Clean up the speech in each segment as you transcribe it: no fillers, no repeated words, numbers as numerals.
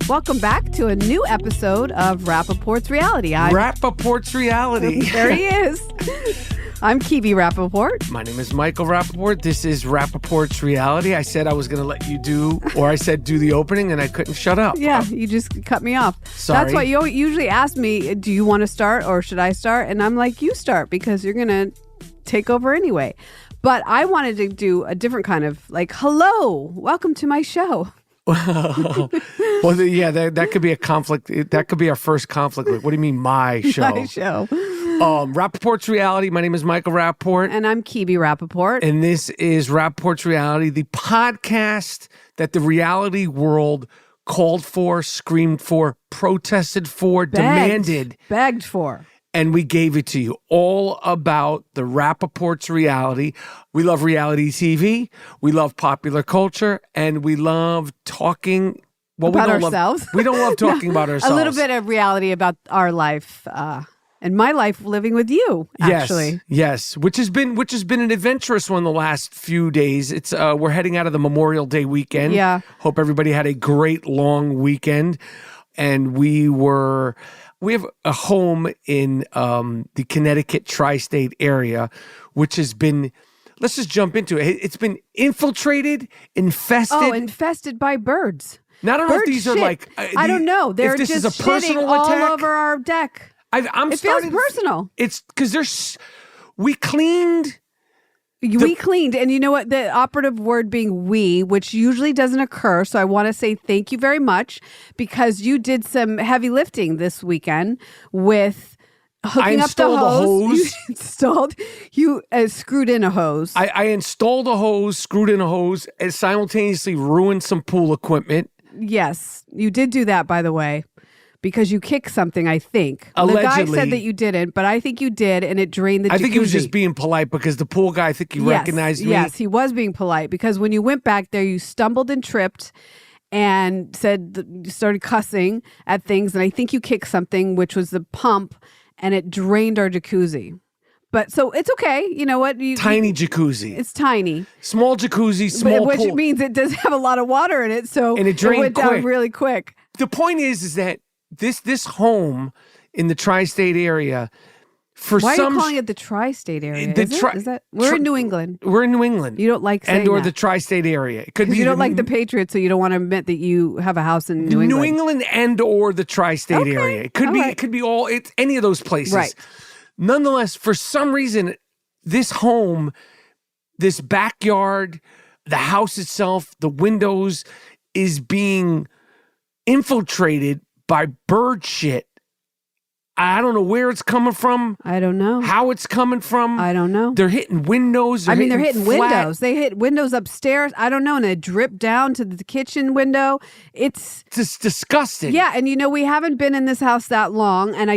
Welcome back to a new episode of Rapaport's Reality. Rapaport's Reality. There he is. I'm Kebe Rapaport. My name is Michael Rapaport. This is Rapaport's Reality. I said I was going to let you do the opening, and I couldn't shut up. Yeah, you just cut me off. Sorry. That's why you usually ask me, do you want to start or should I start? And I'm like, you start because you're going to take over anyway. But I wanted to do a different kind of hello, welcome to my show. Well, yeah, that could be a conflict. That could be our first conflict. What do you mean, my show? My show. Rapaport's Reality. My name is Michael Rapaport. And I'm Kebe Rapaport. And this is Rapaport's Reality, the podcast that the reality world called for, screamed for, protested for, demanded. Begged for. And we gave it to you, all about the Rapaport's Reality. We love reality TV. We love popular culture. And we love talking about ourselves. We don't love talking about ourselves. A little bit of reality about our life and my life living with you, actually. Yes. Which has been an adventurous one the last few days. It's we're heading out of the Memorial Day weekend. Yeah. Hope everybody had a great long weekend. And we have a home in the Connecticut tri-state area, which has been, let's just jump into it. It's been infiltrated, infested. Oh, infested by birds. Now, I don't know if these are I don't know. They're this just is a personal shitting all attack. over our deck. It feels personal. It's because we cleaned. We cleaned, and you know what? The operative word being we, which usually doesn't occur. So I want to say thank you very much because you did some heavy lifting this weekend with hooking up the hose. You screwed in a hose. I installed a hose, screwed in a hose, and simultaneously ruined some pool equipment. Yes, you did do that, by the way. Because you kicked something, I think. Allegedly. The guy said that you didn't, but I think you did, and it drained the jacuzzi. I think he was just being polite because the pool guy, I think he recognized me. Yes, he was being polite because when you went back there, you stumbled and tripped and started cussing at things, and I think you kicked something, which was the pump, and it drained our jacuzzi. But so it's okay. You know what? Tiny jacuzzi. It's tiny. Small jacuzzi, small which pool. Which means it does have a lot of water in it, so and it went down really quick. The point is that this home in the tri-state area, why are you calling it the tri-state area? We're in New England. We're in New England. You don't like saying the tri-state area. It could be you don't like the Patriots, so you don't want to admit that you have a house in New England. New England and or the tri-state area. It could be. Right. It could be all. It's any of those places. Right. Nonetheless, for some reason, this home, this backyard, the house itself, the windows, is being infiltrated by bird shit. I don't know where it's coming from. I don't know. How it's coming from. I don't know. They're hitting windows. They're hitting windows. They hit windows upstairs. I don't know. And it dripped down to the kitchen window. It's just disgusting. Yeah. And we haven't been in this house that long. And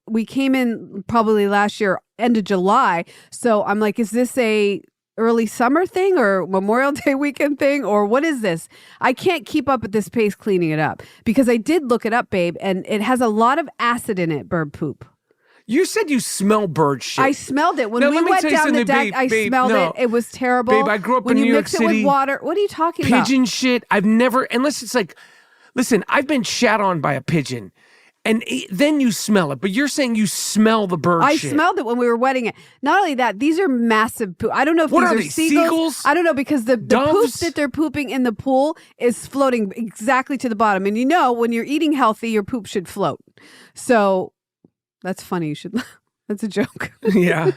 we came in probably last year, end of July. So I'm like, is this a early summer thing or Memorial Day weekend thing or what is this? I can't keep up at this pace cleaning it up because I did look it up, babe, and it has a lot of acid in it, bird poop. You said you smell bird shit. I smelled it. When we went down the deck, I smelled it. It was terrible. Babe, I grew up in New York City. When you mix it with water, what are you talking about? Pigeon shit. I've never, unless it's listen, I've been shat on by a pigeon. And then you smell it. But you're saying you smell the bird shit. I smelled it when we were wetting it. Not only that, these are massive poop. I don't know if these are seagulls. I don't know because the poop that they're pooping in the pool is floating exactly to the bottom. And when you're eating healthy, your poop should float. So that's funny. You should... That's a joke. Yeah.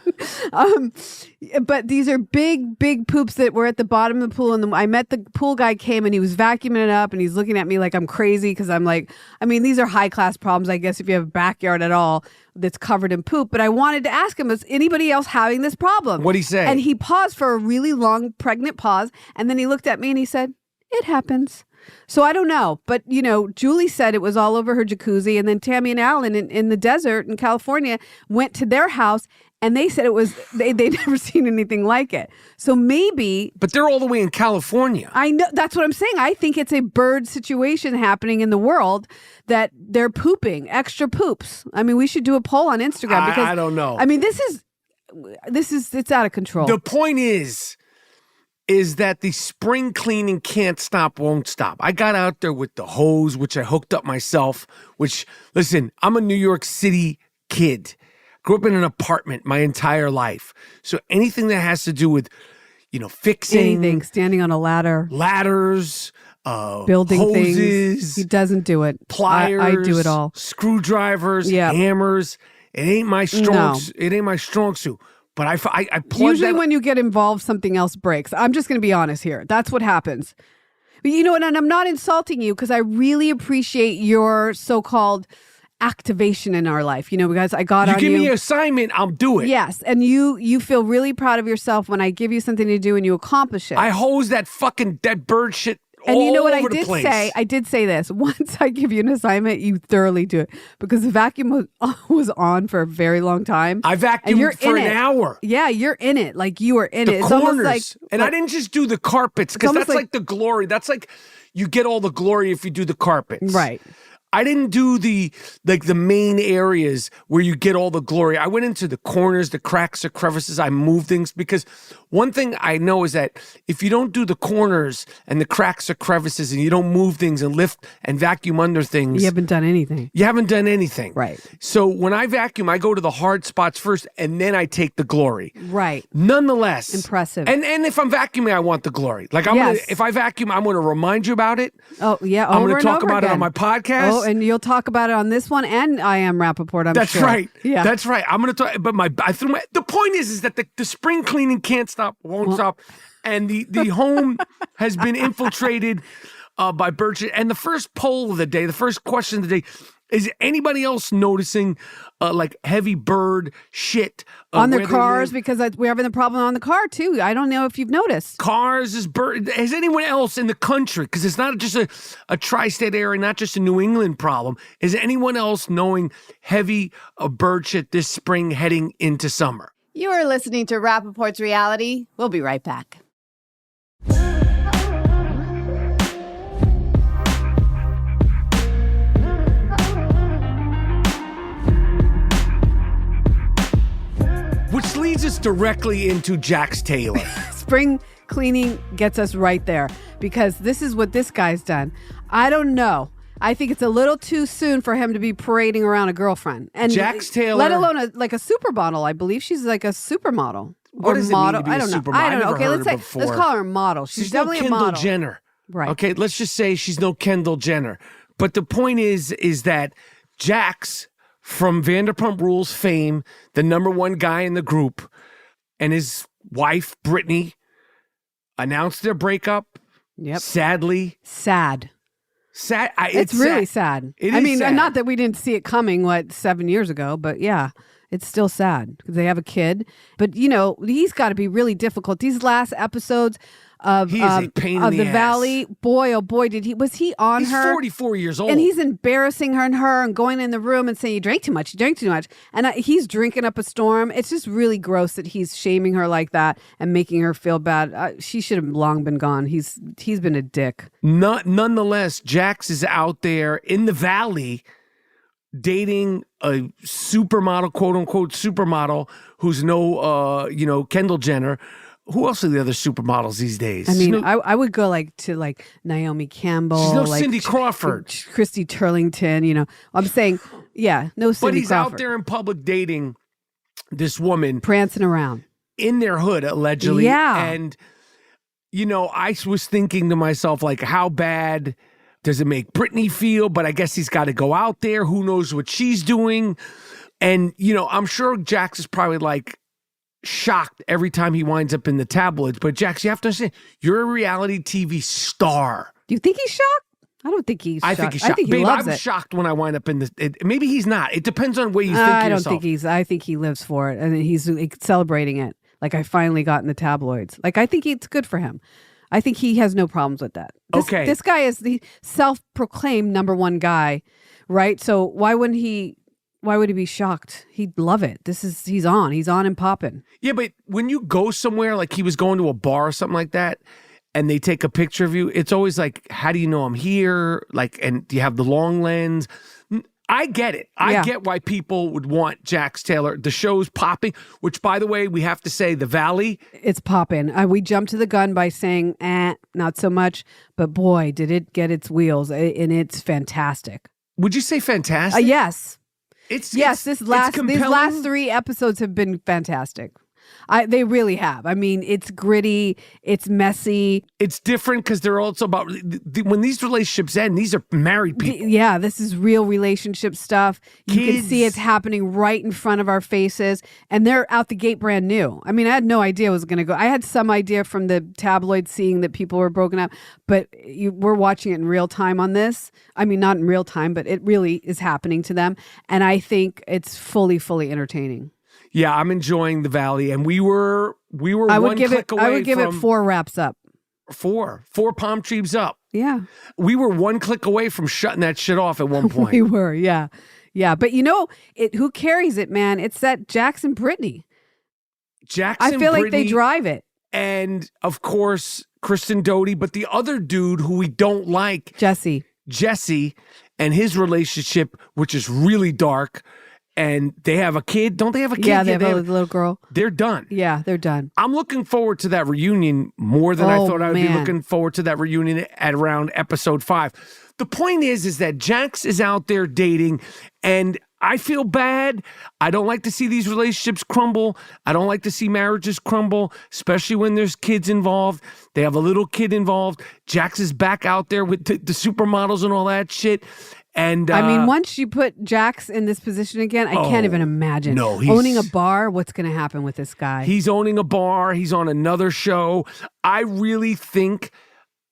But these are big, big poops that were at the bottom of the pool. And I met the pool guy came and he was vacuuming it up and he's looking at me like I'm crazy because I'm like, these are high class problems, I guess, if you have a backyard at all that's covered in poop. But I wanted to ask him, is anybody else having this problem? What'd he say? And he paused for a really long, pregnant pause. And then he looked at me and he said, it happens. So I don't know. But, Julie said it was all over her jacuzzi. And then Tammy and Alan in the desert in California went to their house and they said it was, they'd never seen anything like it. So maybe. But they're all the way in California. I know. That's what I'm saying. I think it's a bird situation happening in the world that they're pooping, extra poops. We should do a poll on Instagram because. I don't know. It's out of control. The point is, is that the spring cleaning can't stop, won't stop. I got out there with the hose, which I hooked up myself, which, listen, I'm a New York City kid. Grew up in an apartment my entire life. So anything that has to do with, fixing. Anything, standing on a ladder. Ladders, building hoses. Things. He doesn't do it. Pliers. I do it all. Screwdrivers, hammers. It ain't my strong. It ain't my strong suit. But I plug usually that. When you get involved, something else breaks. I'm just going to be honest here. That's what happens. But and I'm not insulting you because I really appreciate your so-called activation in our life. Because I got on you. You give me an assignment, I'll do it. Yes, and you feel really proud of yourself when I give you something to do and you accomplish it. I hose that bird shit. And you know what I did say? I did say this. Once I give you an assignment, you thoroughly do it. Because the vacuum was on for a very long time. I vacuumed for an hour. Yeah, you're in it. Like you were in it. It's corners. And I didn't just do the carpets because that's like the glory. That's like you get all the glory if you do the carpets. Right. I didn't do the main areas where you get all the glory. I went into the corners, the cracks, the crevices. I moved things because one thing I know is that if you don't do the corners and the cracks or crevices and you don't move things and lift and vacuum under things. You haven't done anything. You haven't done anything. Right. So when I vacuum, I go to the hard spots first and then I take the glory. Right. Nonetheless. Impressive. And if I'm vacuuming, I want the glory. Like if I vacuum, I'm going to remind you about it. Oh, yeah. I'm going to talk about it on my podcast. Oh, and you'll talk about it on this one and I Am Rapaport, I'm That's sure. right. Yeah. That's right. I'm going to talk, but the point is that the spring cleaning can't stop, won't stop. And the home has been infiltrated by bird shit. And the first poll of the day, the first question of the day, is anybody else noticing like heavy bird shit on their cars? Because we're having the problem on the car too. I don't know if you've noticed. Cars is bird. Is anyone else in the country? Because it's not just a tri-state area, not just a New England problem. Is anyone else knowing heavy bird shit this spring heading into summer? You are listening to Rapaport's Reality. We'll be right back. Which leads us directly into Jax Taylor. Spring cleaning gets us right there because this is what this guy's done. I don't know. I think it's a little too soon for him to be parading around a girlfriend. And Jax Taylor, let alone a supermodel. I believe she's like a supermodel. What does model. It mean to be I don't know. I don't know. Okay, let's call her a model. She's definitely no Kendall a model. Jenner. Right. Okay, let's just say she's no Kendall Jenner. But the point is that Jax from Vanderpump Rules fame, the number one guy in the group, and his wife, Brittany, announced their breakup. Yep. Sadly. Sad. It's really sad. It is sad. Not that we didn't see it coming, 7 years ago, but yeah, it's still sad because they have a kid. But, he's got to be really difficult. These last episodes of the Valley, boy, oh boy, was he on her? He's 44 years old. And he's embarrassing her and going in the room and saying, you drank too much. And he's drinking up a storm. It's just really gross that he's shaming her like that and making her feel bad. She should have long been gone. He's been a dick. Nonetheless, Jax is out there in the Valley dating a supermodel, quote unquote supermodel, who's no, Kendall Jenner. Who else are the other supermodels these days? I mean, I would go to Naomi Campbell. She's no Cindy Crawford. Christy Turlington, I'm saying, yeah, no Cindy Crawford. But he's out there in public dating this woman. Prancing around. In their hood, allegedly. Yeah. And, I was thinking to myself, how bad does it make Brittany feel? But I guess he's got to go out there. Who knows what she's doing? And, I'm sure Jax is probably shocked every time he winds up in the tabloids. But Jax, you have to understand, you're a reality TV star. Do you think he's shocked? I don't think he's shocked. I think he's shocked. I think he Babe, loves I'm it. shocked when I wind up in this. Maybe he's not. It depends on where you think I don't yourself. I think he lives for it. And he's celebrating it. I finally got in the tabloids. I think it's good for him. I think he has no problems with that. This guy is the self-proclaimed number one guy, right? So why would he be shocked? He'd love it. He's on and popping. Yeah, but when you go somewhere, he was going to a bar or something like that, and they take a picture of you, it's always how do you know I'm here? And do you have the long lens? I get it. I get why people would want Jax Taylor. The show's popping, which, by the way, we have to say, The Valley. It's popping. We jumped to the gun by saying, not so much. But boy, did it get its wheels. And it's fantastic. Would you say fantastic? Yes. These last compelling. 3 episodes have been fantastic. They really have. I mean, it's gritty, it's messy. It's different because they're also about when these relationships end, these are married people. Yeah, this is real relationship stuff. You can see it's happening right in front of our faces, and they're out the gate brand new. I mean, I had no idea it was going to go. I had some idea from the tabloids seeing that people were broken up, but we're watching it in real time on this. I mean, not in real time, but it really is happening to them, and I think it's fully entertaining. Yeah, I'm enjoying The Valley, and we were I one would click away give it 4 wraps up. 4 palm trees up. Yeah. We were one click away from shutting that shit off at one point. We were, yeah. Yeah, but who carries it, man? It's that Jax and Brittany. I feel like they drive it. And, of course, Kristen Doty, but the other dude who we don't like. Jesse, and his relationship, which is really dark. And they have a kid. Don't they have a kid? Yeah, they have a little girl. They're done. Yeah, they're done. I'm looking forward to that reunion more than I thought I would be looking forward to that reunion at around episode 5. The point is that Jax is out there dating, and I feel bad. I don't like to see these relationships crumble. I don't like to see marriages crumble, especially when there's kids involved. They have a little kid involved. Jax is back out there with the supermodels and all that shit. And I mean, once you put Jax in this position again, I can't even imagine. No, owning a bar. What's going to happen with this guy? He's owning a bar. He's on another show. I really think,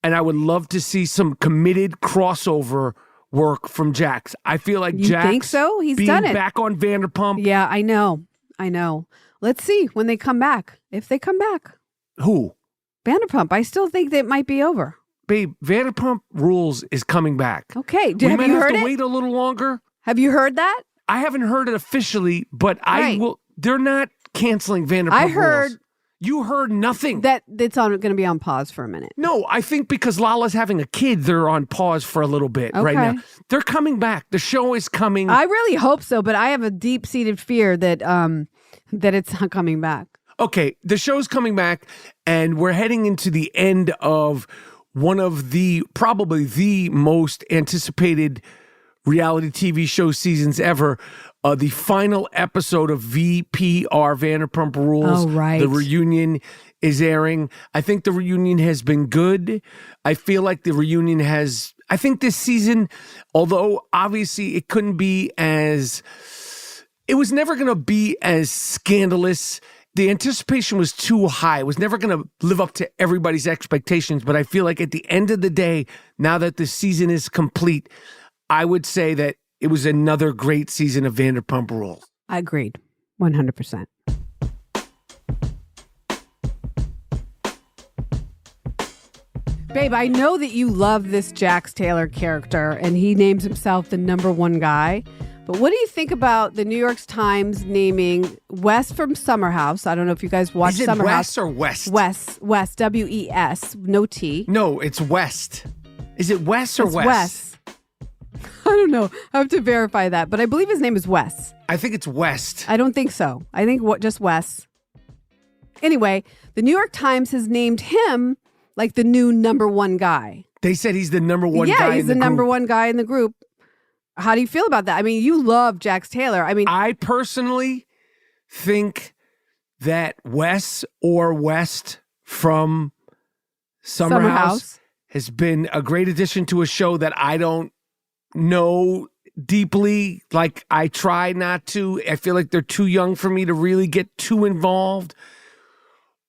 and I would love to see some committed crossover work from Jax. I feel like Jax. You think so? He's being done it. Back on Vanderpump. Yeah, I know. Let's see when they come back. If they come back. Who? Vanderpump. I still think that it might be over. Babe, Vanderpump Rules is coming back. Okay. We have might you have heard to it? wait a little longer. Have you heard that? I haven't heard it officially, but I will. They're not canceling Vanderpump I heard Rules. You heard nothing. That it's going to be on pause for a minute. No, I think because Lala's having a kid, they're on pause for a little bit right now. They're coming back. The show is coming. I really hope so, but I have a deep-seated fear that that it's not coming back. Okay, the show's coming back, and we're heading into the end of one of probably the most anticipated reality TV show seasons ever. The final episode of VPR, Vanderpump Rules. Oh, right. The reunion is airing. I think the reunion has been good. I feel like the reunion has, I think this season, although obviously it couldn't be as, it was never going to be as scandalous. The anticipation was too high. It was never going to live up to everybody's expectations. But I feel like at the end of the day, now that the season is complete, I would say that it was another great season of Vanderpump Rules. I agreed. 100%. Babe, I know that you love this Jax Taylor character, and he names himself the number one guy. But what do you think about the New York Times naming Wes from Summer House? I don't know if you guys watch Summer House. Is it Wes or West? Wes, W-E-S, no T. No, it's West. Is it Wes or West? Wes. I don't know. I have to verify that, but I believe his name is Wes. I think it's West. I don't think so. I think just Wes. Anyway, the New York Times has named him like the new number one guy. They said he's the number one guy in the group. Yeah, he's the number one guy in the group. How do you feel about that? I mean, you love Jax Taylor. I mean, I personally think that Wes or West from Summer House has been a great addition to a show that I don't know deeply. Like, I try not to. I feel like they're too young for me to really get too involved.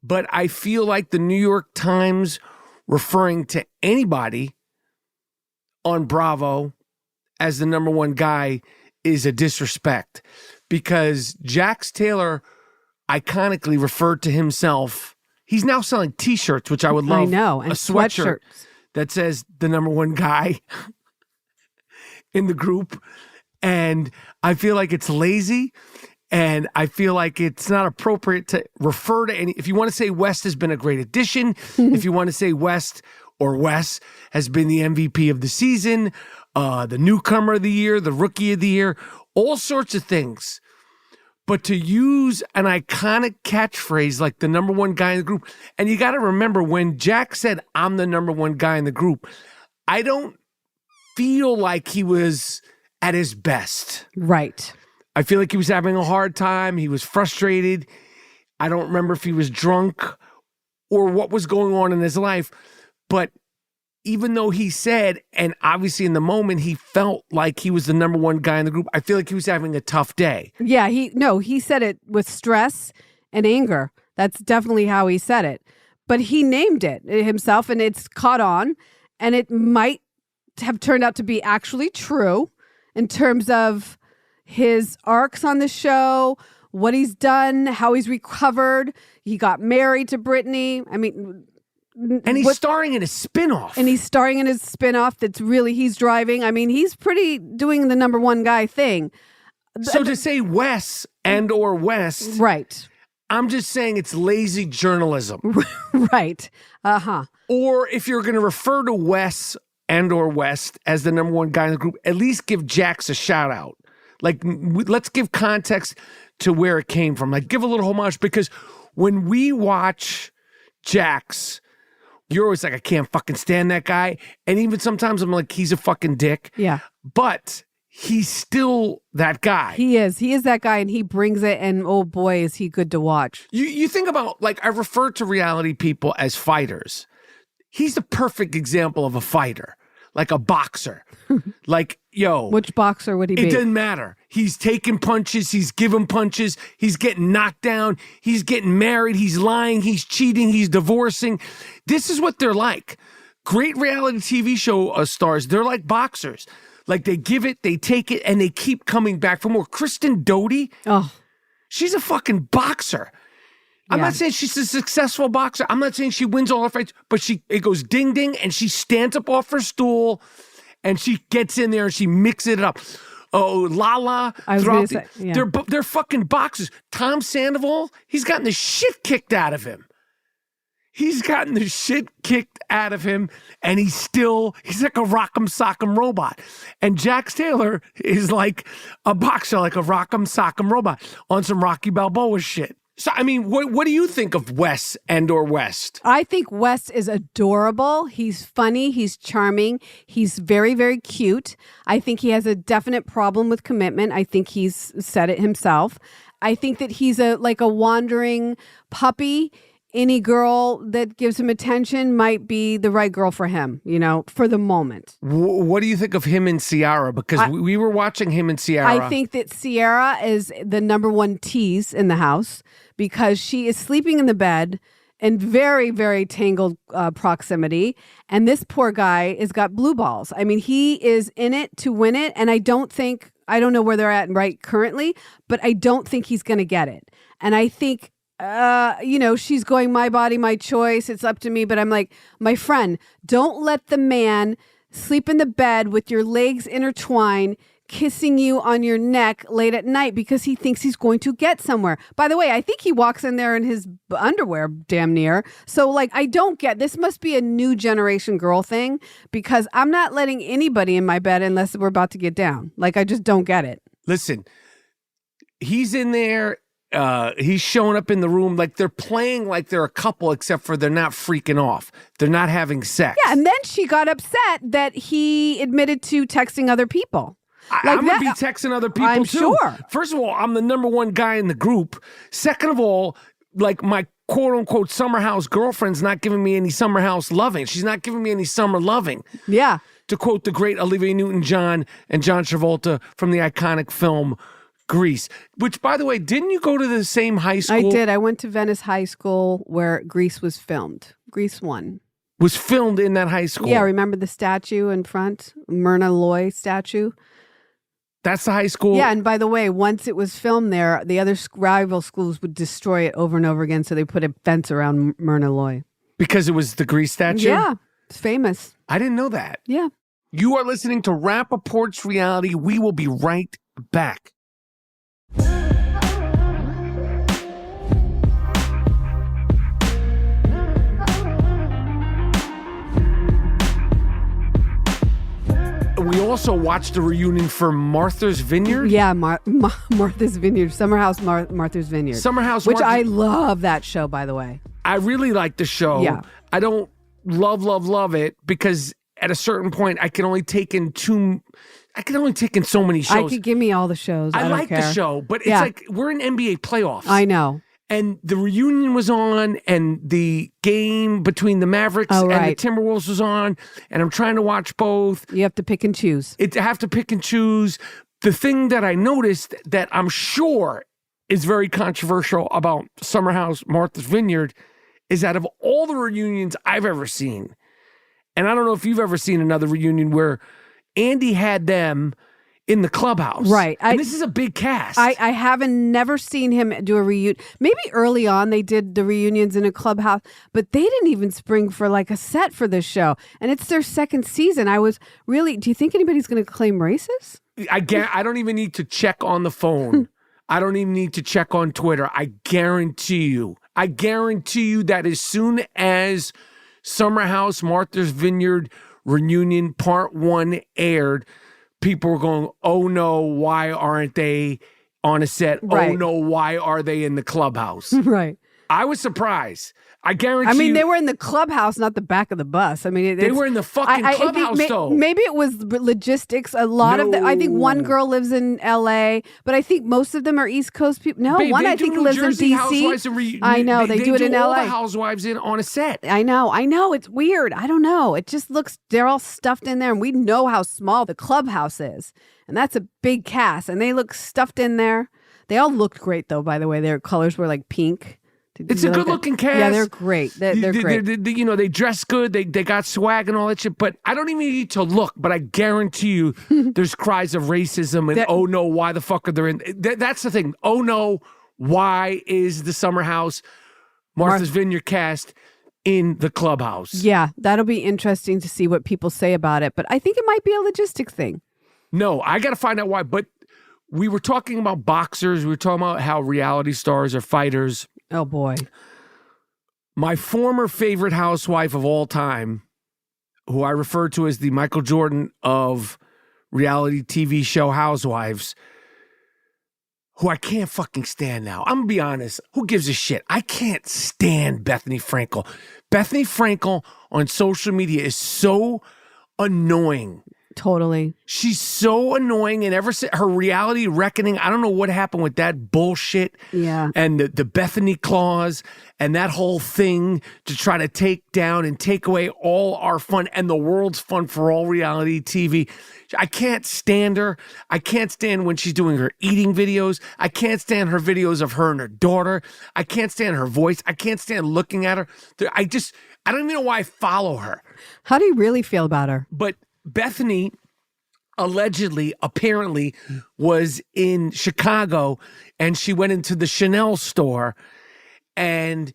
But I feel like the New York Times referring to anybody on Bravo as the number one guy is a disrespect, because Jax Taylor iconically referred to himself. He's now selling T-shirts, which I would love. I know, and a sweatshirt that says the number one guy in the group. And I feel like it's lazy, and I feel like it's not appropriate to refer to any. If you want to say West has been a great addition, if you want to say West or Wes has been the MVP of the season, the newcomer of the year, the rookie of the year, all sorts of things. But to use an iconic catchphrase like the number one guy in the group, and you got to remember when Jack said, I'm the number one guy in the group, I don't feel like he was at his best. Right. I feel like he was having a hard time. He was frustrated. I don't remember if he was drunk or what was going on in his life. But even though he said, and obviously in the moment, he felt like he was the number one guy in the group, I feel like he was having a tough day. Yeah, he said it with stress and anger. That's definitely how he said it. But he named it himself, and it's caught on, and it might have turned out to be actually true in terms of his arcs on the show, what he's done, how he's recovered. He got married to Brittany. I mean... And he's starring in a spinoff. And he's starring in his spinoff that's really, he's driving. I mean, he's pretty doing the number one guy thing. So to say Wes and or West. Right. I'm just saying it's lazy journalism. Right. Uh-huh. Or if you're going to refer to Wes and or West as the number one guy in the group, at least give Jax a shout out. Like, let's give context to where it came from. Like, give a little homage, because when we watch Jax, you're always like, I can't fucking stand that guy. And even sometimes I'm like, he's a fucking dick. Yeah. But he's still that guy. He is. He is that guy, and he brings it, and oh boy, is he good to watch. You think about, like, I refer to reality people as fighters. He's the perfect example of a fighter, like a boxer. Like, yo. Which boxer would he be? It doesn't matter. He's taking punches. He's giving punches. He's getting knocked down. He's getting married. He's lying. He's cheating. He's divorcing. This is what they're like. Great reality TV show stars, they're like boxers. Like, they give it, they take it, and they keep coming back for more. Kristen Doty, she's a fucking boxer. I'm not saying she's a successful boxer. I'm not saying she wins all her fights, but it goes ding ding, and she stands up off her stool, and she gets in there and she mixes it up. Oh, Lala, they're fucking boxers. Tom Sandoval, he's gotten the shit kicked out of him. He's gotten the shit kicked out of him, and he's like a rock'em sock'em robot. And Jax Taylor is like a boxer, like a rock'em sock'em robot on some Rocky Balboa shit. So, I mean, what do you think of Wes and or West? I think West is adorable. He's funny. He's charming. He's very, very cute. I think he has a definite problem with commitment. I think he's said it himself. I think that he's like a wandering puppy. Any girl that gives him attention might be the right girl for him, for the moment. What do you think of him and Ciara? Because we were watching him and Ciara. I think that Ciara is the number one tease in the house because she is sleeping in the bed in very, very tangled proximity. And this poor guy has got blue balls. I mean, he is in it to win it. And I don't know where they're at right currently, but I don't think he's going to get it. And I think she's going, my body, my choice. It's up to me. But I'm like, my friend, don't let the man sleep in the bed with your legs intertwined, kissing you on your neck late at night because he thinks he's going to get somewhere. By the way, I think he walks in there in his underwear damn near. So like, I don't get, this must be a new generation girl thing because I'm not letting anybody in my bed unless we're about to get down. Like, I just don't get it. Listen, he's in there. He's showing up in the room like they're playing like they're a couple, except for they're not freaking off. They're not having sex. Yeah, and then she got upset that he admitted to texting other people. I'm going to be texting other people I'm too. Sure. First of all, I'm the number one guy in the group. Second of all, like my quote unquote summer house girlfriend's not giving me any summer house loving. She's not giving me any summer loving. Yeah. To quote the great Olivia Newton-John and John Travolta from the iconic film Grease, which, by the way, didn't you go to the same high school? I did. I went to Venice High School where Grease was filmed. Grease 1. Was filmed in that high school? Yeah, remember the statue in front? Myrna Loy statue? That's the high school? Yeah, and by the way, once it was filmed there, the other rival schools would destroy it over and over again, so they put a fence around Myrna Loy. Because it was the Grease statue? Yeah, it's famous. I didn't know that. Yeah. You are listening to Rapaport's Reality. We will be right back. we also watched the reunion for Martha's Vineyard. Yeah, Martha's Vineyard, Summer House Martha's Vineyard. Summer House, which I love that show, by the way. I really like the show. Yeah. I don't love it because at a certain point I can only take in so many shows. I could give me all the shows. I like don't care. the show, but it's like we're in NBA playoffs. I know. And the reunion was on, and the game between the Mavericks and the Timberwolves was on, and I'm trying to watch both. You have to pick and choose. I have to pick and choose. The thing that I noticed that I'm sure is very controversial about Summer House Martha's Vineyard is out of all the reunions I've ever seen, and I don't know if you've ever seen another reunion where Andy had them in the clubhouse. Right. And this is a big cast. I haven't never seen him do a reunion. Maybe early on they did the reunions in a clubhouse, but they didn't even spring for like a set for this show. And it's their second season. Do you think anybody's going to claim racist? I don't even need to check on the phone. I don't even need to check on Twitter. I guarantee you that as soon as Summer House Martha's Vineyard reunion part 1 aired, people were going, oh no, why aren't they on a set? Right. Oh no, why are they in the clubhouse? Right. I was surprised. I guarantee they were in the clubhouse, not the back of the bus. I mean, they were in the fucking clubhouse, though. Maybe it was logistics. A lot of I think one girl lives in LA, but I think most of them are East Coast people. No, one I think lives in DC. I know, they do it in LA. All the housewives on a set. I know. It's weird. I don't know. It just looks, they're all stuffed in there, and we know how small the clubhouse is. And that's a big cast, and they look stuffed in there. They all looked great, though, by the way. Their colors were like pink. It's a good-looking cast. Yeah, they're great. They're great. They dress good. They got swag and all that shit. But I don't even need to look. But I guarantee you, there's cries of racism and oh no, why the fuck are they in? That's the thing. Oh no, why is the Summer House Martha's Vineyard cast in the clubhouse? Yeah, that'll be interesting to see what people say about it. But I think it might be a logistics thing. No, I got to find out why. But we were talking about boxers. We were talking about how reality stars are fighters. Oh, boy. My former favorite housewife of all time, who I refer to as the Michael Jordan of reality TV show Housewives, who I can't fucking stand now. I'm going to be honest. Who gives a shit? I can't stand Bethenny Frankel. Bethenny Frankel on social media is so annoying. Totally. She's so annoying, and ever since her reality reckoning, I don't know what happened with that bullshit. Yeah. And the Bethenny clause and that whole thing to try to take down and take away all our fun and the world's fun for all reality TV. I can't stand her. I can't stand when she's doing her eating videos. I can't stand her videos of her and her daughter. I can't stand her voice. I can't stand looking at her. I don't even know why I follow her. How do you really feel about her? But Bethenny apparently was in Chicago, and she went into the Chanel store, and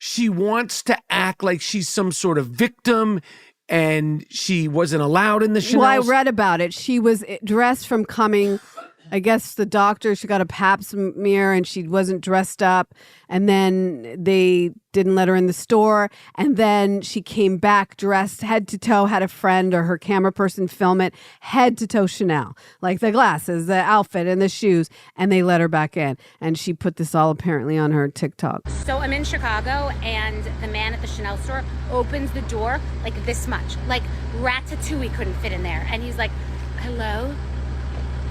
she wants to act like she's some sort of victim, and she wasn't allowed in the Chanel. Well, I read about it. She was dressed from coming, I guess the doctor, she got a pap smear and she wasn't dressed up, and then they didn't let her in the store, and then she came back dressed head to toe, had a friend or her camera person film it, head to toe Chanel, like the glasses, the outfit, and the shoes, and they let her back in, and she put this all apparently on her TikTok. So I'm in Chicago, and the man at the Chanel store opens the door like this much, like Ratatouille couldn't fit in there, and he's like, hello?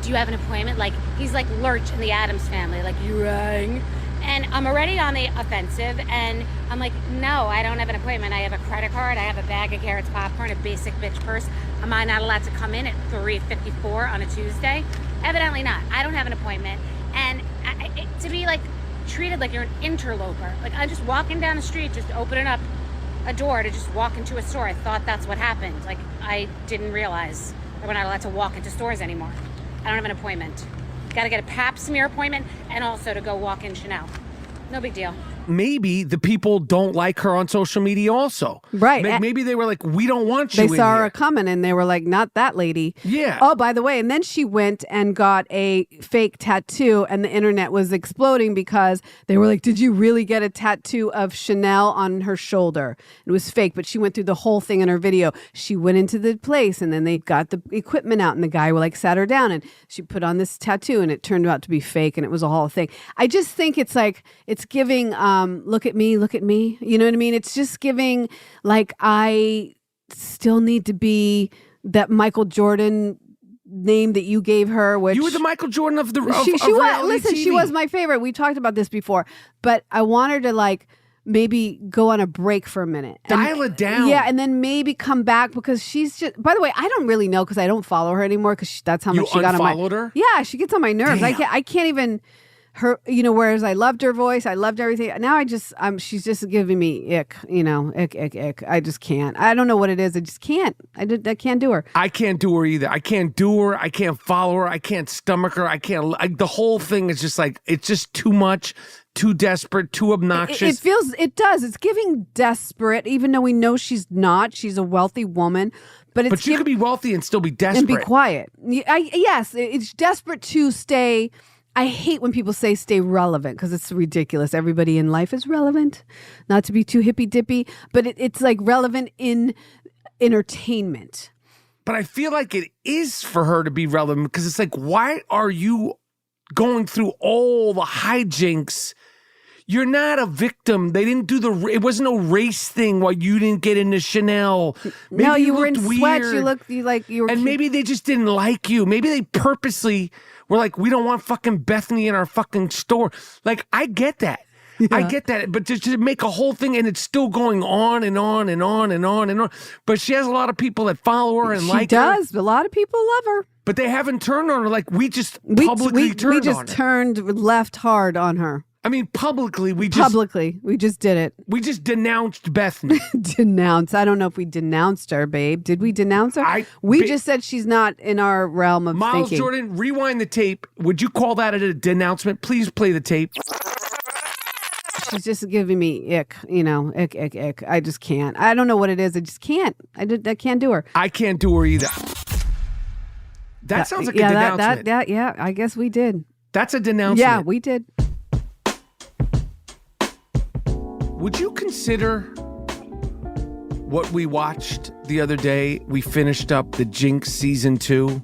Do you have an appointment? Like, he's like Lurch in the Addams Family, like, you rang? And I'm already on the offensive, and I'm like, no, I don't have an appointment. I have a credit card, I have a bag of Garrett's popcorn, a basic bitch purse. Am I not allowed to come in at 3:54 on a Tuesday? Evidently not. I don't have an appointment. And to be like treated like you're an interloper. Like, I'm just walking down the street, just opening up a door to just walk into a store. I thought that's what happened. Like, I didn't realize that we're not allowed to walk into stores anymore. I don't have an appointment. Got to get a pap smear appointment and also to go walk in Chanel. No big deal. maybe the people don't like her on social media also. Right. Maybe they were like, we don't want you They in saw here. her coming and they were like, not that lady. Yeah. Oh, by the way, and then she went and got a fake tattoo and the internet was exploding because they were like, did you really get a tattoo of Chanel on her shoulder? It was fake, but she went through the whole thing in her video. She went into the place and then they got the equipment out and the guy like sat her down and she put on this tattoo and it turned out to be fake and it was a whole thing. I just think it's like, it's giving, look at me. You know what I mean? It's just giving like, I still need to be that Michael Jordan name that you gave her. Which you were the Michael Jordan of the she was. Listen, TV. she was my favorite. We talked about this before, but I want her to like maybe go on a break for a minute. Dial it down. Yeah, and then maybe come back because she's just, by the way, I don't really know because I don't follow her anymore because that's how much she got on my... You unfollowed her? Yeah, she gets on my nerves. Damn. I can't even... Her, whereas I loved her voice, I loved everything. Now I just, she's just giving me ick, ick. I just can't. I don't know what it is. I just can't. I can't do her. I can't do her either. I can't do her. I can't follow her. I can't stomach her. The whole thing is just like, it's just too much, too desperate, too obnoxious. It does. It's giving desperate, even though we know she's not. She's a wealthy woman. But you could be wealthy and still be desperate. And be quiet. Yes, it's desperate to stay... I hate when people say stay relevant because it's ridiculous. Everybody in life is relevant, not to be too hippy dippy, but it's like relevant in entertainment. But I feel like it is for her to be relevant because it's like, why are you going through all the hijinks? You're not a victim. They didn't do it wasn't no race thing while you didn't get into Chanel. Maybe no, you were in weird. sweats. You were. And maybe they just didn't like you. Maybe they purposely were like, we don't want fucking Bethenny in our fucking store. Like, I get that. Yeah. I get that. But to make a whole thing and it's still going on and on and on and on and on. But she has a lot of people that follow her and like her. She does. A lot of people love her. But they haven't turned on her. Like, we just publicly turned on her. We just turned left hard on her. I mean, publicly, we just did it. We just denounced Bethenny. Denounced. I don't know if we denounced her, babe. Did we denounce her? We just said she's not in our realm of Miles thinking. Jordan, rewind the tape. Would you call that a denouncement? Please play the tape. She's just giving me ick, ick. I just can't. I don't know what it is. I just can't. I can't do her. I can't do her either. That sounds like a denouncement. Yeah, I guess we did. That's a denouncement. Yeah, we did. Would you consider what we watched the other day? We finished up the Jinx season 2.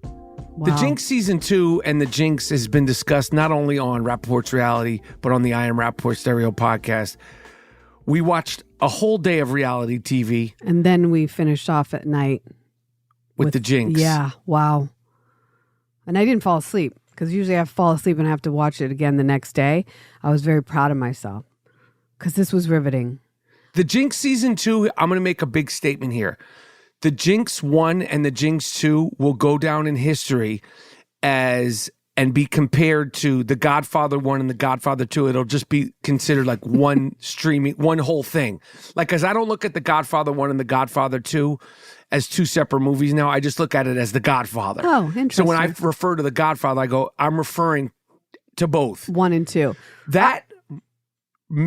Wow. The Jinx season 2 and the Jinx has been discussed not only on Rapaport's Reality, but on the I Am Rapaport Stereo podcast. We watched a whole day of reality TV. And then we finished off at night. With the Jinx. Yeah, wow. And I didn't fall asleep because usually I fall asleep and I have to watch it again the next day. I was very proud of myself. Because this was riveting. The Jinx season 2, I'm going to make a big statement here. The Jinx 1 and the Jinx 2 will go down in history and be compared to the Godfather 1 and the Godfather 2. It'll just be considered like one one whole thing. Like, as I don't look at the Godfather 1 and the Godfather 2 as two separate movies now, I just look at it as the Godfather. Oh, interesting. So when I refer to the Godfather, I'm referring to both. 1 and 2. That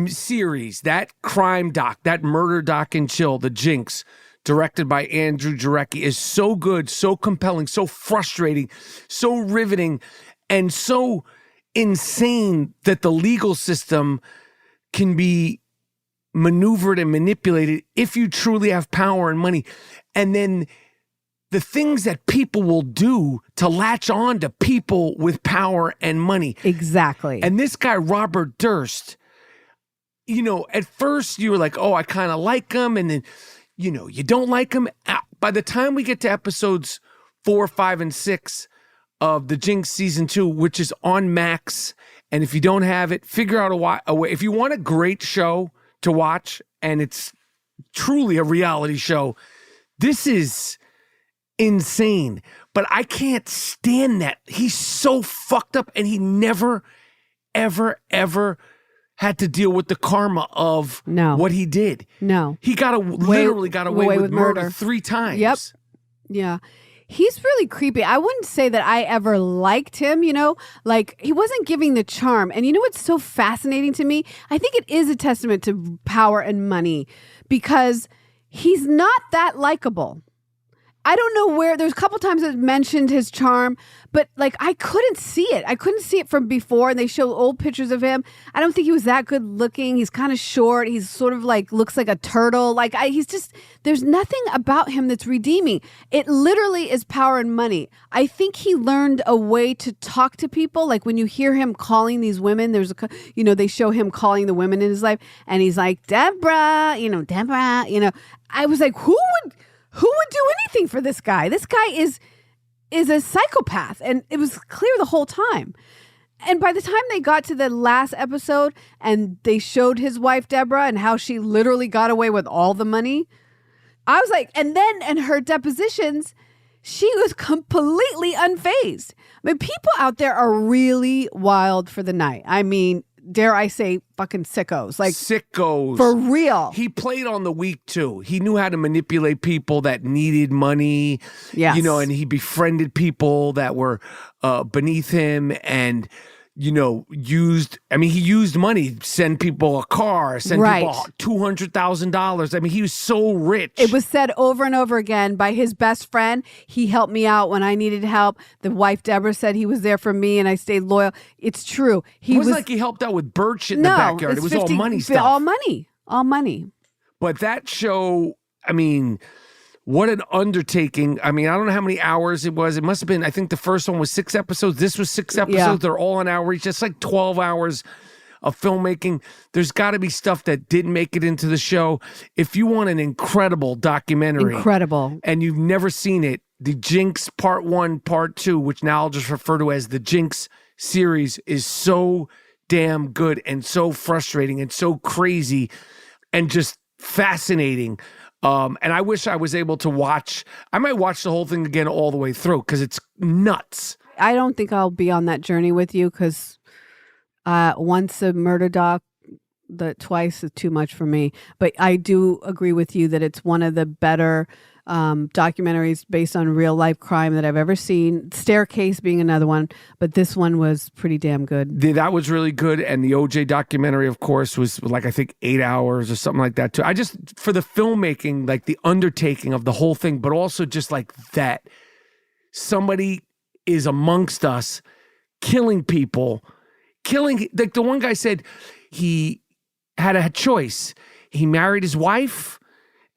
series, that crime doc, that murder doc and chill, The Jinx, directed by Andrew Jarecki, is so good, so compelling, so frustrating, so riveting, and so insane that the legal system can be maneuvered and manipulated if you truly have power and money. And then the things that people will do to latch on to people with power and money. Exactly. And this guy, Robert Durst, at first you were like, oh, I kind of like him. And then, you don't like him. By the time we get to episodes 4, 5, and 6 of the Jinx season 2, which is on Max, and if you don't have it, figure out a way. If you want a great show to watch, and it's truly a reality show, this is insane. But I can't stand that. He's so fucked up, and he never, ever, ever had to deal with the karma of what he did. No. He literally got away with murder 3 times. Yep. Yeah. he's really creepy. I wouldn't say that I ever liked him, like he wasn't giving the charm. And you know what's so fascinating to me? I think it is a testament to power and money because he's not that likable. I don't know where, there's a couple times it mentioned his charm, but like I couldn't see it. I couldn't see it from before, and they show old pictures of him. I don't think he was that good looking. He's kind of short. He's sort of like, looks like a turtle. Like he's just, there's nothing about him that's redeeming. It literally is power and money. I think he learned a way to talk to people. Like when you hear him calling these women, they show him calling the women in his life, and he's like, Deborah. I was like, who would do anything for this guy? This guy is a psychopath. And it was clear the whole time. And by the time they got to the last episode and they showed his wife, Deborah, and how she literally got away with all the money, I was like, and then in her depositions, she was completely unfazed. I mean, people out there are really wild for the night. I mean, dare I say, fucking sickos. Like sickos. For real. He played on the weak too. He knew how to manipulate people that needed money. Yes. And he befriended people that were beneath him and, he used money, send people a car, send people $200,000. I mean, he was so rich. It was said over and over again by his best friend. He helped me out when I needed help. The wife, Deborah, said he was there for me and I stayed loyal. It's true. It was like he helped out with bird shit in the backyard. It was all money stuff. All money. But that show, I mean, what an undertaking. I mean, I don't know how many hours it was. It must have been, I think the first one was 6 episodes. This was 6 episodes. Yeah. They're all an hour each. That's like 12 hours of filmmaking. There's got to be stuff that didn't make it into the show. If you want an incredible documentary. And you've never seen it, the Jinx Part 1, Part 2, which now I'll just refer to as the Jinx series, is so damn good and so frustrating and so crazy and just fascinating. And I wish I was able to I might watch the whole thing again all the way through because it's nuts. I don't think I'll be on that journey with you because once a murder doc, twice is too much for me. But I do agree with you that it's one of the better documentaries based on real life crime that I've ever seen. Staircase being another one, but this one was pretty damn good. That was really good. And the OJ documentary, of course, was like, I think 8 hours or something like that too. I just, for the filmmaking, like the undertaking of the whole thing, but also just like that somebody is amongst us killing people, like the one guy said he had a choice. He married his wife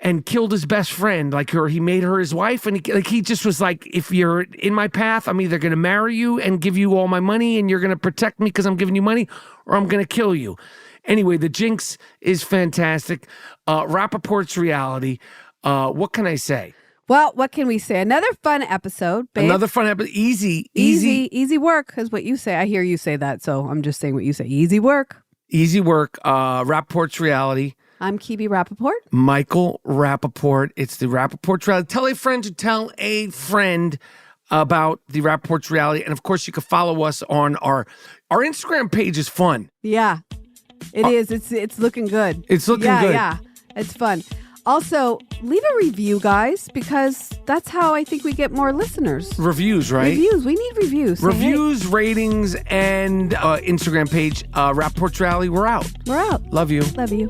and killed his best friend, he made her his wife, and he just was like, if you're in my path, I'm either going to marry you and give you all my money, and you're going to protect me because I'm giving you money, or I'm going to kill you. Anyway, the Jinx is fantastic. Rapaport's reality. What can I say? Well, what can we say? Another fun episode, babe. Another fun episode. Easy work is what you say. I hear you say that, so I'm just saying what you say. Easy work. Rapaport's reality. I'm Kebe Rapaport. Michael Rapaport. It's the Rapaport's reality. Tell a friend to tell a friend about the Rapaport's reality. And of course, you can follow us on our Instagram page is fun. Yeah, it is. It's looking good. It's looking good. Yeah, it's fun. Also, leave a review, guys, because that's how I think we get more listeners. Reviews, right? Reviews. We need reviews. Reviews, ratings, and Instagram page. Rapaport's reality. We're out. We're out. Love you. Love you.